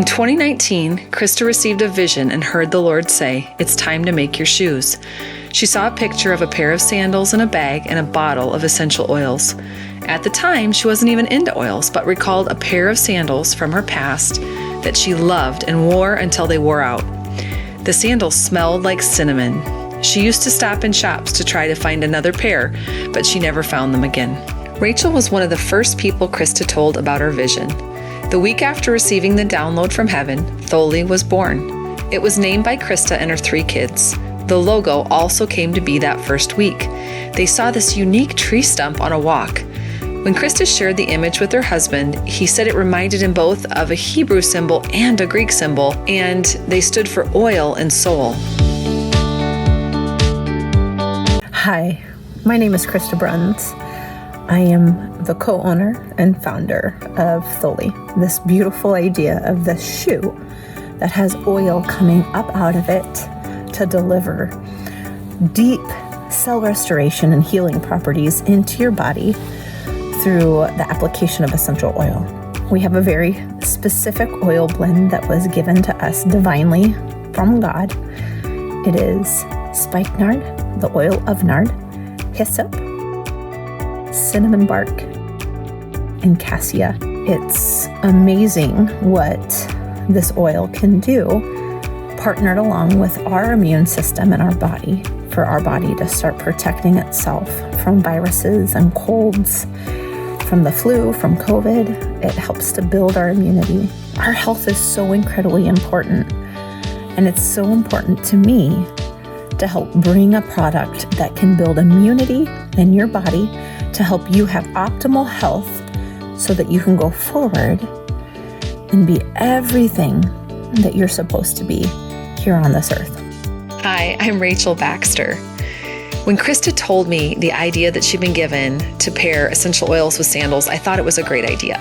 In 2019, Krista received a vision and heard the Lord say, "It's time to make your shoes." She saw a picture of a pair of sandals in a bag and a bottle of essential oils. At the time, she wasn't even into oils, but recalled a pair of sandals from her past that she loved and wore until they wore out. The sandals smelled like cinnamon. She used to stop in shops to try to find another pair, but she never found them again. Rachel was one of the first people Krista told about her vision. The week after receiving the download from heaven, Tholi was born. It was named by Krista and her 3 kids. The logo also came to be that first week. They saw this unique tree stump on a walk. When Krista shared the image with her husband, he said it reminded him both of a Hebrew symbol and a Greek symbol, and they stood for oil and soul. Hi, my name is Krista Brons. I am the co-owner and founder of Tholi, this beautiful idea of this shoe that has oil coming up out of it to deliver deep cell restoration and healing properties into your body through the application of essential oil. We have a very specific oil blend that was given to us divinely from God. It is spikenard, the oil of nard, hyssop, cinnamon bark, and cassia. It's amazing what this oil can do, partnered along with our immune system in our body, for our body to start protecting itself from viruses and colds, from the flu, from COVID. It helps to build our immunity. Our health is so incredibly important, and it's so important to me to help bring a product that can build immunity in your body to help you have optimal health so that you can go forward and be everything that you're supposed to be here on this earth. Hi, I'm Rachel Baxter. When Krista told me the idea that she'd been given to pair essential oils with sandals, I thought it was a great idea.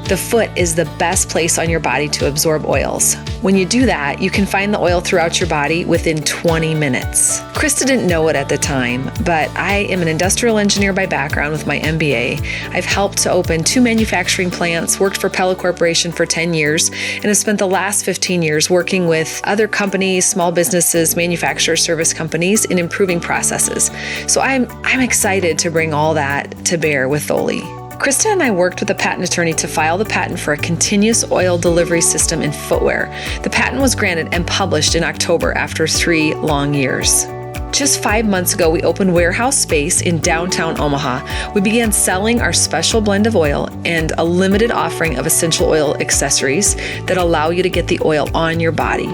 The foot is the best place on your body to absorb oils. When you do that, you can find the oil throughout your body within 20 minutes. Krista didn't know it at the time, but I am an industrial engineer by background with my MBA. I've helped to open 2 manufacturing plants, worked for Pella Corporation for 10 years, and have spent the last 15 years working with other companies, small businesses, manufacturers, service companies in improving processes. So I'm excited to bring all that to bear with Tholi. Krista and I worked with a patent attorney to file the patent for a continuous oil delivery system in footwear. The patent was granted and published in October after 3 long years. Just 5 months ago, we opened warehouse space in downtown Omaha. We began selling our special blend of oil and a limited offering of essential oil accessories that allow you to get the oil on your body.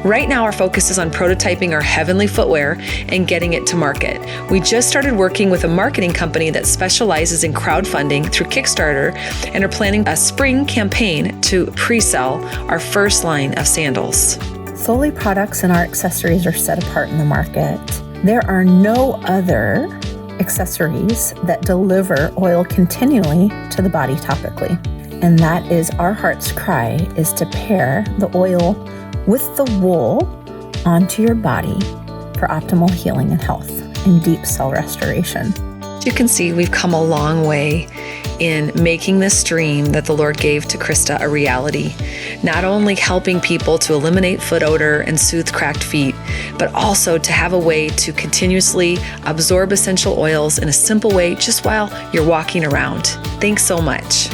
Right now, our focus is on prototyping our heavenly footwear and getting it to market. We just started working with a marketing company that specializes in crowdfunding through Kickstarter and are planning a spring campaign to pre-sell our first line of sandals. Tholi products and our accessories are set apart in the market. There are no other accessories that deliver oil continually to the body topically. And that is our heart's cry, is to pair the oil with the wool onto your body for optimal healing and health and deep cell restoration. As you can see, we've come a long way in making this dream that the Lord gave to Krista a reality. Not only helping people to eliminate foot odor and soothe cracked feet, but also to have a way to continuously absorb essential oils in a simple way just while you're walking around. Thanks so much.